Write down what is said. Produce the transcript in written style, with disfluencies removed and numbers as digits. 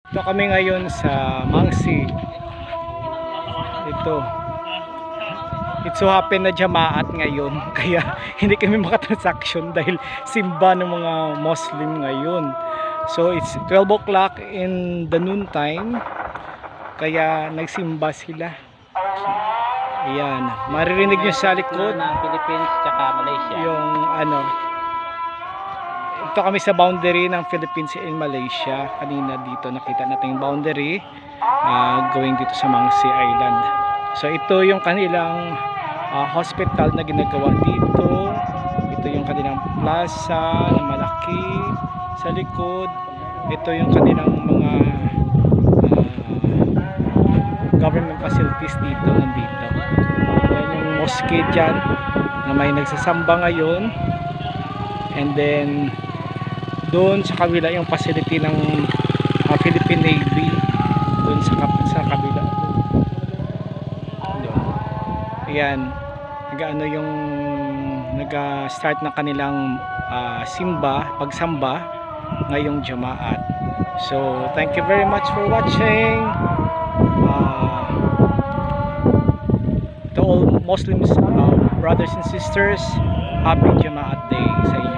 Ito kami ngayon sa Mangsi. Ito. It so happen na jamaat ngayon. Kaya hindi kami makatransaction dahil simba ng mga Muslim ngayon. So it's 12 o'clock in the noon time. Kaya nagsimba sila. Ayan. Maririnig nyo sa likod. ng Philippines tsaka Malaysia. Yung ano. Ito kami sa boundary ng Philippines and Malaysia. Kanina dito nakita natin yung boundary going dito sa Mangsi Island. So ito yung kanilang hospital na ginagawa dito. Ito yung kanilang plaza na malaki sa likod. Ito yung kanilang mga government facilities dito, nandito. Yan yung mosque dyan na may nagsasamba ngayon. And then doon sa kabila yung facility ng Philippine Navy, doon sa kabila. Ayan, nag-ano yung nag-start na kanilang pagsamba ngayong jamaat. So thank you very much for watching. To all Muslims, brothers and sisters, happy Jamaat Day sa inyo.